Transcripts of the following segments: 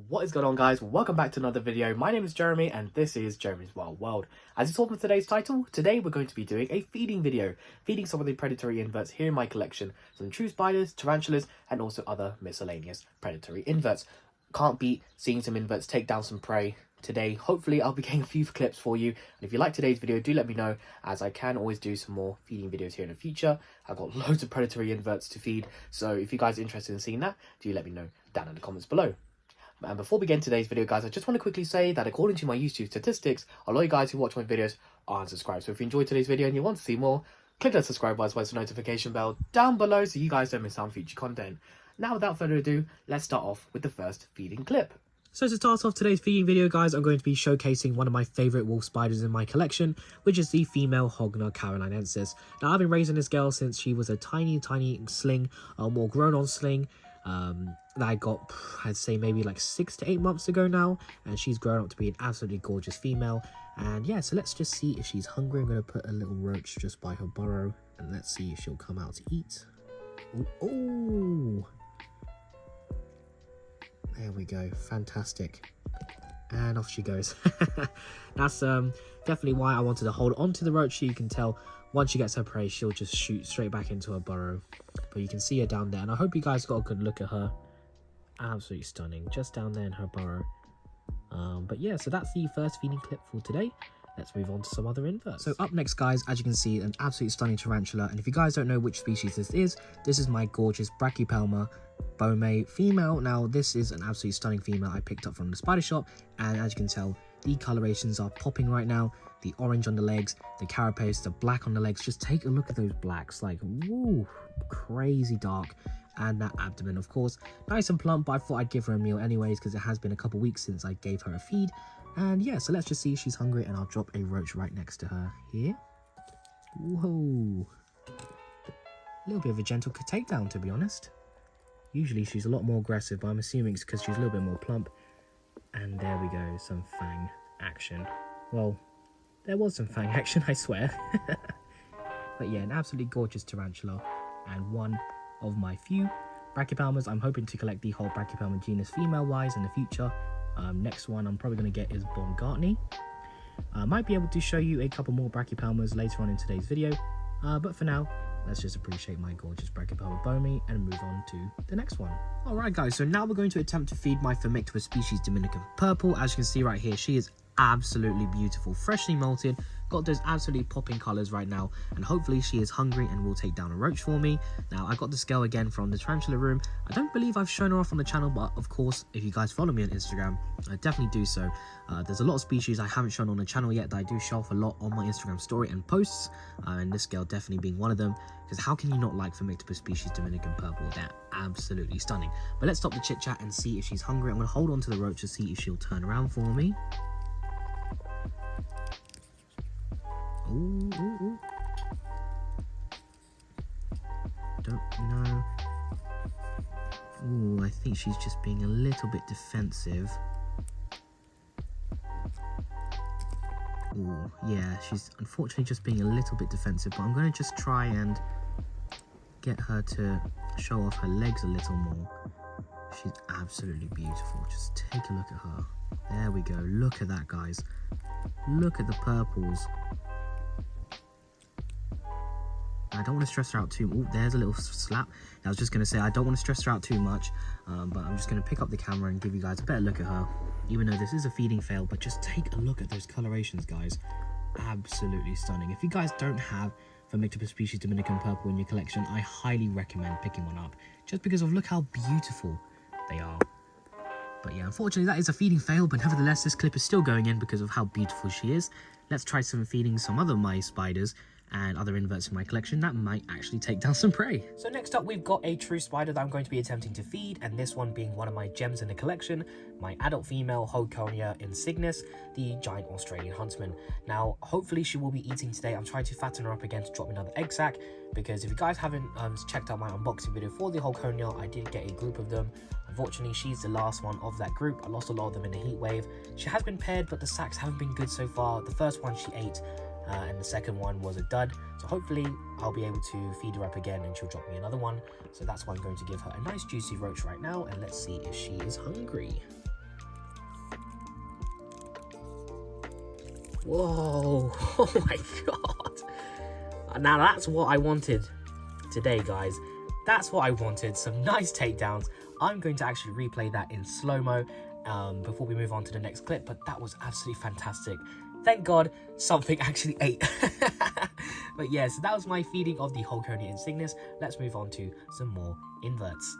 What is going on, guys? Welcome back to another video. My name is Jeremy and this is Jeremy's Wild World. As you saw from today's title, today we're going to be doing a feeding video, feeding some of the predatory inverts here in my collection, some true spiders, tarantulas, and also other miscellaneous predatory inverts. Can't beat seeing some inverts take down some prey. Today, hopefully, I'll be getting a few clips for you. And if you like today's video, do let me know, as I can always do some more feeding videos here in the future. I've got loads of predatory inverts to feed, so if you guys are interested in seeing that, do let me know down in the comments below. And before we begin today's video, guys, I just want to quickly say that according to my YouTube statistics, a lot of you guys who watch my videos aren't subscribed. So if you enjoyed today's video and you want to see more, click that subscribe button as well as the notification bell down below so you guys don't miss out on future content. Now, without further ado, let's start off with the first feeding clip. So to start off today's feeding video, guys, I'm going to be showcasing one of my favourite wolf spiders in my collection, which is the female Hogna carolynensis. Now, I've been raising this girl since she was a tiny sling, more grown-on sling. That I got, I'd say maybe like 6 to 8 months ago now, and she's grown up to be an absolutely gorgeous female. And yeah, so let's just see if she's hungry. I'm going to put a little roach just by her burrow, and let's see if she'll come out to eat. Ooh. There we go, fantastic. And off she goes. That's definitely why I wanted to hold on to the roach. So you can tell once she gets her prey, she'll just shoot straight back into her burrow. But you can see her down there, and I hope you guys got a good look at her. Absolutely stunning, just down there in her burrow. But yeah, so that's the first feeding clip for today. Let's move on to some other inverts. So up next, guys, as you can see, an absolutely stunning tarantula. And if you guys don't know which species this is my gorgeous Brachypelma bomay female. Now, this is an absolutely stunning female I picked up from the spider shop. And as you can tell, the colorations are popping right now. The orange on the legs, the carapace, the black on the legs. Just take a look at those blacks. Like, woo, crazy dark. And that abdomen, of course, nice and plump, but I thought I'd give her a meal anyways because it has been a couple weeks since I gave her a feed. And yeah, so let's just see if she's hungry, and I'll drop a roach right next to her here. Whoa. A little bit of a gentle takedown, to be honest. Usually she's a lot more aggressive, but I'm assuming it's because she's a little bit more plump. And there we go, some fang action. Well, there was some fang action, I swear. But yeah, an absolutely gorgeous tarantula, and one of my few Brachypelmas. I'm hoping to collect the whole Brachypelma genus female-wise in the future. Next one I'm probably going to get is bomay. I might be able to show you a couple more Brachypelmas later on in today's video, but for now, let's just appreciate my gorgeous Brachypelma bomay and move on to the next one. Alright guys, so now we're going to attempt to feed my Phomictopus species Dominican purple. As you can see right here, she is absolutely beautiful, freshly molted, got those absolutely popping colors right now, and hopefully she is hungry and will take down a roach for me. Now, I got this girl again from the tarantula room. I don't believe I've shown her off on the channel, but of course, if you guys follow me on Instagram, I definitely do so. There's a lot of species I haven't shown on the channel yet that I do show off a lot on my Instagram story and posts, and this girl definitely being one of them, because how can you not like Phomictopus species Dominican purple? They're absolutely stunning. But let's stop the chit chat and see if she's hungry. I'm going to hold on to the roach to see if she'll turn around for me. Ooh, ooh, ooh. Don't know. Ooh, I think she's just being a little bit defensive. Ooh, yeah, she's unfortunately just being a little bit defensive, but I'm going to just try and get her to show off her legs a little more. She's absolutely beautiful. Just take a look at her. There we go. Look at that, guys. Look at the purples. I don't want to stress her out too much. Oh, there's a little slap. I was just going to say I don't want to stress her out too much, but I'm just going to pick up the camera and give you guys a better look at her. Even though this is a feeding fail, but just take a look at those colorations, guys. Absolutely stunning. If you guys don't have Phomictopus species Dominican purple in your collection, I highly recommend picking one up, just because of look how beautiful they are. But yeah, unfortunately that is a feeding fail, but nevertheless this clip is still going in because of how beautiful she is. Let's try feeding some other my spiders and other inverts in my collection that might actually take down some prey. So next up, we've got a true spider that I'm going to be attempting to feed, and this one being one of my gems in the collection, my adult female Hogna insignis, the giant Australian Huntsman. Now, hopefully she will be eating today. I'm trying to fatten her up again to drop another egg sac, because if you guys haven't checked out my unboxing video for the Hogna, I did get a group of them. Unfortunately, she's the last one of that group. I lost a lot of them in the heat wave. She has been paired, but the sacs haven't been good so far. The first one she ate, and the second one was a dud. So hopefully I'll be able to feed her up again and she'll drop me another one. So that's why I'm going to give her a nice juicy roach right now, and let's see if she is hungry. Whoa. Oh my god. Now that's what I wanted today, guys. That's what I wanted. Some nice takedowns. I'm going to actually replay that in slow-mo before we move on to the next clip, but that was absolutely fantastic. Thank God something actually ate. But yeah, so that was my feeding of the Hogna insignis. Let's move on to some more inverts.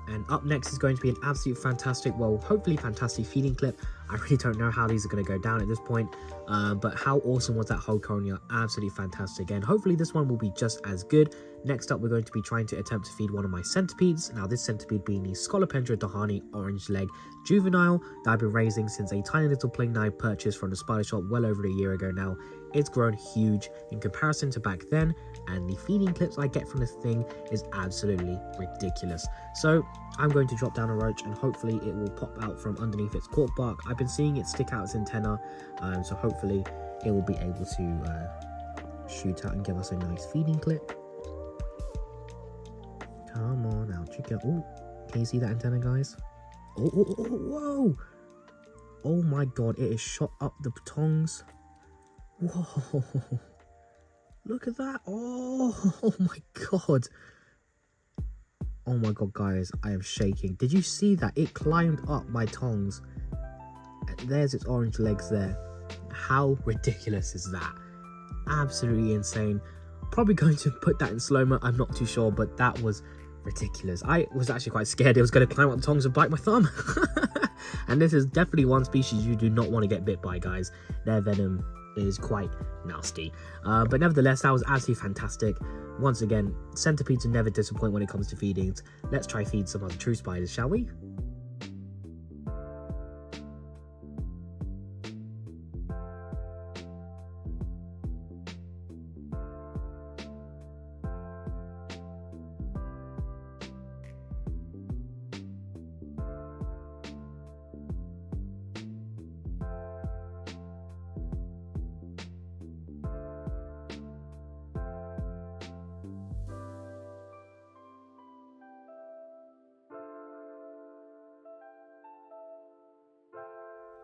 And up next is going to be an absolute fantastic, well, hopefully fantastic feeding clip. I really don't know how these are going to go down at this point, but how awesome was that Hogna? Absolutely fantastic. And hopefully this one will be just as good. Next up, we're going to be trying to attempt to feed one of my centipedes. Now, this centipede being the Scolopendra Dahani orange leg juvenile that I've been raising since a tiny little pling knife purchased from the spider shop well over a year ago now. It's grown huge in comparison to back then, and the feeding clips I get from this thing is absolutely ridiculous. So I'm going to drop down a roach and hopefully it will pop out from underneath its cork bark. I've been seeing it stick out its antenna, so hopefully it will be able to shoot out and give us a nice feeding clip. Come on, out you go. Oh, can you see that antenna, guys? Oh, whoa! Oh my god, it is shot up the tongs. Whoa! Look at that! Oh my god! Oh my god, guys, I am shaking. Did you see that? It climbed up my tongs. There's its orange legs there. How ridiculous is that? Absolutely insane. Probably going to put that in slow-mo, I'm not too sure, but that was ridiculous. I was actually quite scared it was going to climb up the tongs and bite my thumb. And this is definitely one species you do not want to get bit by, guys. Their venom is quite nasty. But nevertheless, that was absolutely fantastic. Once again, centipedes never disappoint when it comes to feedings. Let's try feed some other true spiders, shall we?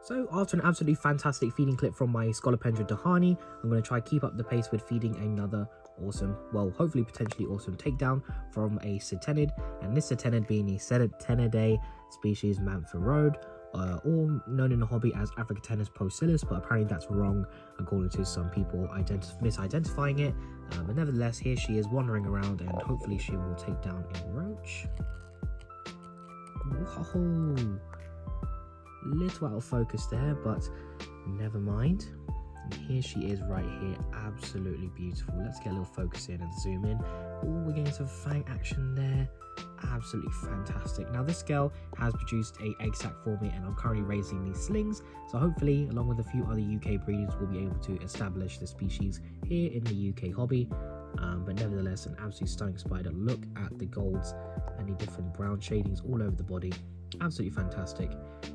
So after an absolutely fantastic feeding clip from my Scolopendra Dahani, I'm going to try keep up the pace with feeding another awesome, well, hopefully potentially awesome takedown from a Satanid, and this Satanid being the Satanidae species Mantharode, or known in the hobby as Africanus procellus, but apparently that's wrong according to some people misidentifying it. But nevertheless, here she is wandering around, and hopefully she will take down a roach. Whoa! Little out of focus there, but never mind. And here she is right here, absolutely beautiful. Let's get a little focus in and zoom in. Oh, we're getting some fang action there. Absolutely fantastic. Now this girl has produced a egg sac for me, and I'm currently raising these slings, so hopefully along with a few other UK breeders we'll be able to establish the species here in the UK hobby. But nevertheless, an absolutely stunning spider. Look at the golds and the different brown shadings all over the body. Absolutely fantastic.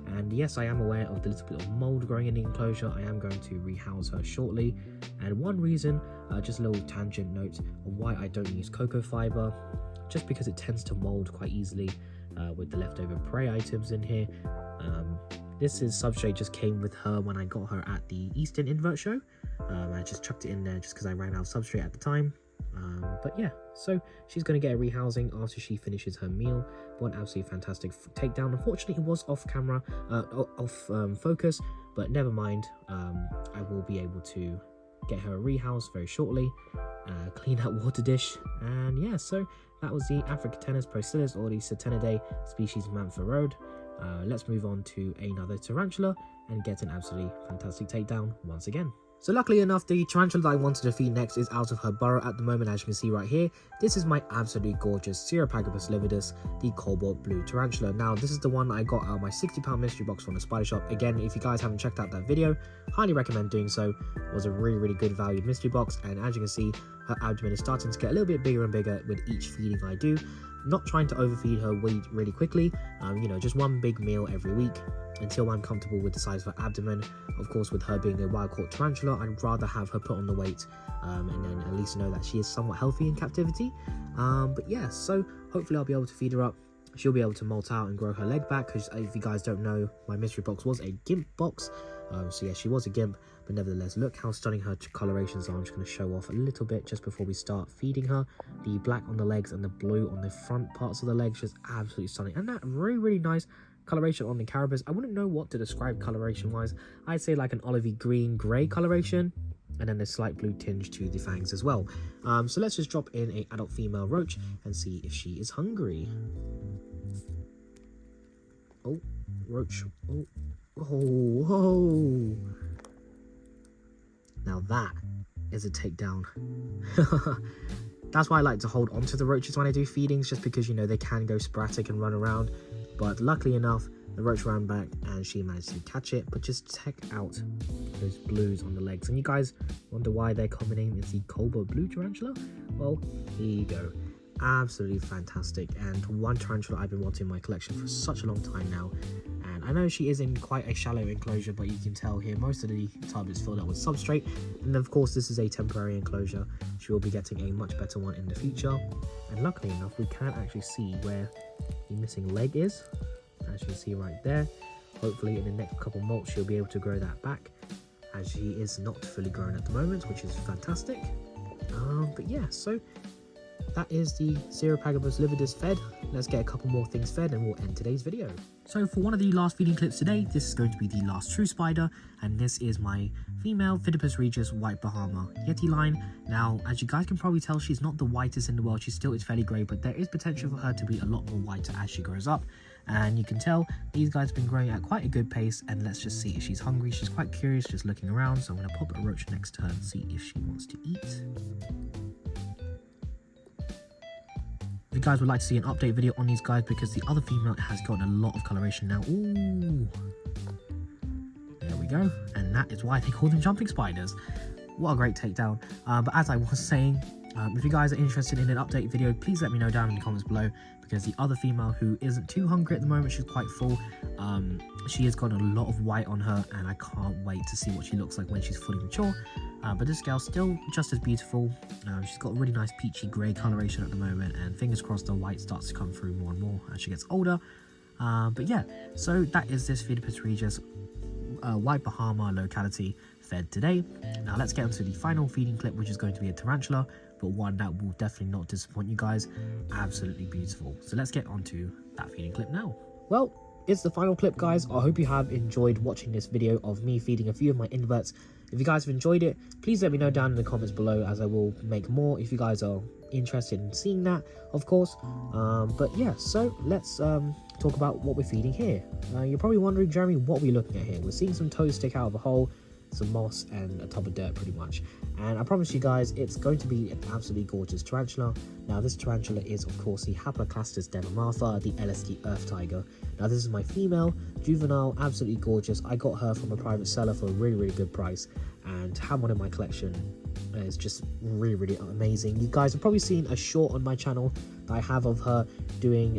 And yes, I am aware of the little bit of mold growing in the enclosure. I am going to rehouse her shortly, and one reason, just a little tangent note on why I don't use cocoa fiber, just because it tends to mold quite easily with the leftover prey items in here. This is substrate just came with her when I got her at the Eastern Invert show. I just chucked it in there just because I ran out of substrate at the time. But yeah, so she's going to get a rehousing after she finishes her meal. One absolutely fantastic takedown. Unfortunately, it was off camera, off focus, but never mind. I will be able to get her a rehouse very shortly, clean out water dish, and yeah, so that was the Africanus procellus, or the Satanidae species Mantharode. Let's move on to another tarantula and get an absolutely fantastic takedown once again. So luckily enough, the tarantula that I want to defeat next is out of her burrow at the moment. As you can see right here, this is my absolutely gorgeous Ceropagopus lividus, the Cobra Blue tarantula. Now this is the one I got out of my £60 mystery box from the spider shop. Again, if you guys haven't checked out that video, highly recommend doing so. It was a really good valued mystery box, and as you can see, her abdomen is starting to get a little bit bigger and bigger with each feeding I do. Not trying to overfeed her weight really quickly, you know, just one big meal every week until I'm comfortable with the size of her abdomen. Of course, with her being a wild-caught tarantula, I'd rather have her put on the weight and then at least know that she is somewhat healthy in captivity. But yeah, so hopefully I'll be able to feed her up. She'll be able to molt out and grow her leg back, because if you guys don't know, my mystery box was a gimp box. So yeah, she was a gimp, but nevertheless, look how stunning her colorations are. I'm just going to show off a little bit just before we start feeding her. The black on the legs and the blue on the front parts of the legs, just absolutely stunning. And that really nice coloration on the carapace. I wouldn't know what to describe coloration wise. I'd say like an olivey green grey coloration, and then a slight blue tinge to the fangs as well. So let's just drop in a adult female roach and see if she is hungry. Oh, roach. Oh. Now that is a takedown. That's why I like to hold onto the roaches when I do feedings, just because, you know, they can go sporadic and run around. But luckily enough, the roach ran back and she managed to catch it. But just check out those blues on the legs. And you guys wonder why their common name is the Cobra Blue tarantula? Well, here you go. Absolutely fantastic, and one tarantula I've been wanting in my collection for such a long time now. And I know she is in quite a shallow enclosure, but you can tell here most of the tub is filled up with substrate, and of course this is a temporary enclosure. She will be getting a much better one in the future. And luckily enough, we can actually see where the missing leg is, as you can see right there. Hopefully in the next couple molts she'll be able to grow that back, as she is not fully grown at the moment, which is fantastic. But yeah, so that is the Ceropagopus lividus fed. Let's get a couple more things fed and we'll end today's video. So for one of the last feeding clips today, this is going to be the last true spider, and this is my female Phidippus regius white Bahama Yeti line. Now, as you guys can probably tell, she's not the whitest in the world. She still is fairly grey, but there is potential for her to be a lot more whiter as she grows up. And you can tell these guys have been growing at quite a good pace, and let's just see if she's hungry. She's quite curious, just looking around, so I'm going to pop a roach next to her and see if she wants to eat. If you guys would like to see an update video on these guys, because the other female has gotten a lot of coloration now. Ooh, there we go. And that is why they call them jumping spiders. What a great takedown. But as I was saying, if you guys are interested in an update video, please let me know down in the comments below, because the other female, who isn't too hungry at the moment, she's quite full, she has got a lot of white on her, and I can't wait to see what she looks like when she's fully mature. But this girl's still just as beautiful. She's got a really nice peachy grey coloration at the moment, and fingers crossed the white starts to come through more and more as she gets older. But yeah, so that is this Phidippus regius white Bahama locality fed today. Now let's get into the final feeding clip, which is going to be a tarantula, but one that will definitely not disappoint you guys. Absolutely beautiful. So let's get onto that feeding clip now. Well, it's the final clip, guys. I hope you have enjoyed watching this video of me feeding a few of my inverts. If you guys have enjoyed it, please let me know down in the comments below, as I will make more if you guys are interested in seeing that, of course. But yeah, so let's talk about what we're feeding here. You're probably wondering, Jeremy, what we're looking at here. We're seeing some toes stick out of a hole, some moss, and a tub of dirt pretty much. And I promise you guys, it's going to be an absolutely gorgeous tarantula. Now this tarantula is of course the Haploclastus demomartha, the LSD earth tiger. Now this is my female, juvenile, absolutely gorgeous. I got her from a private seller for a really good price, and to have one in my collection is just really amazing. You guys have probably seen a short on my channel that I have of her doing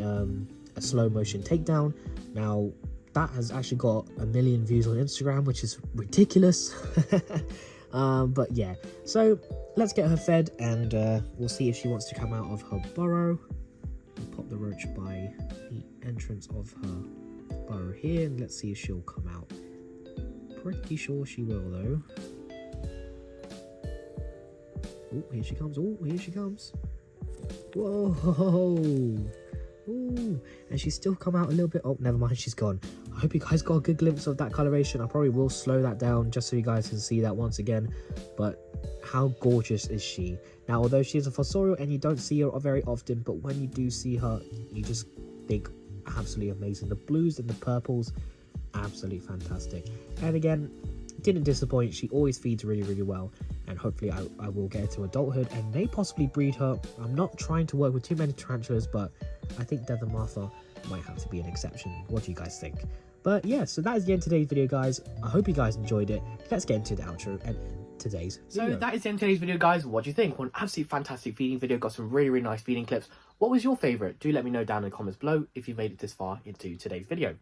a slow motion takedown. Now that has actually got 1 million views on Instagram, which is ridiculous. But yeah, so let's get her fed, and we'll see if she wants to come out of her burrow. I'll pop the roach by the entrance of her burrow here, and let's see if she'll come out. Pretty sure she will though. Oh, here she comes. Oh, here she comes. Whoa. Ooh, and she's still come out a little bit. Oh, never mind, she's gone. I hope you guys got a good glimpse of that coloration. I probably will slow that down just so you guys can see that once again. But how gorgeous is she? Now, although she is a fossorial and you don't see her very often, but when you do see her, you just think absolutely amazing. The blues and the purples, absolutely fantastic. And again, didn't disappoint. She always feeds really well, and hopefully I will get her to adulthood and may possibly breed her. I'm not trying to work with too many tarantulas, but I think Death and Martha might have to be an exception. What do you guys think? But yeah, so that is the end of today's video, guys. I hope you guys enjoyed it. Let's get into the outro and today's video. So that is the end of today's video, guys. What do you think? Well, an absolutely fantastic feeding video. Got some really nice feeding clips. What was your favourite? Do let me know down in the comments below if you've made it this far into today's video.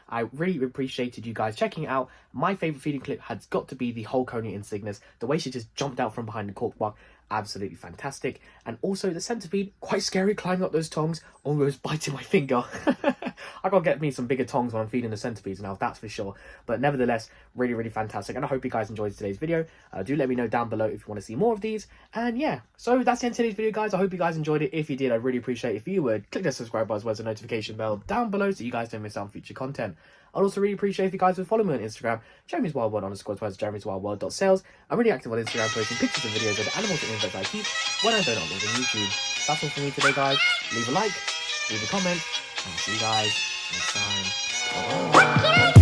I really appreciated you guys checking it out. My favourite feeding clip has got to be the whole Hogna insignis. The way she just jumped out from behind the cork bar, absolutely fantastic. And also the centipede, quite scary, climbing up those tongs, almost biting my finger. I gotta get me some bigger tongs when I'm feeding the centipedes now, that's for sure. But nevertheless, really fantastic. And I hope you guys enjoyed today's video. Do let me know down below if you want to see more of these. And yeah, so that's the end of today's video, guys. I hope you guys enjoyed it. If you did, I'd really appreciate it if you would click the subscribe button as well as the notification bell down below so you guys don't miss out on future content. I'd also really appreciate if you guys would follow me on Instagram, Jeremy's Wild World _ as well as jeremy'swildworld.sales. I'm really active on Instagram, posting pictures and videos of the animals and inverts I keep when I don't upload on YouTube. That's all from me today, guys. Leave a like, leave a comment, and I'll see you guys next time. Bye-bye.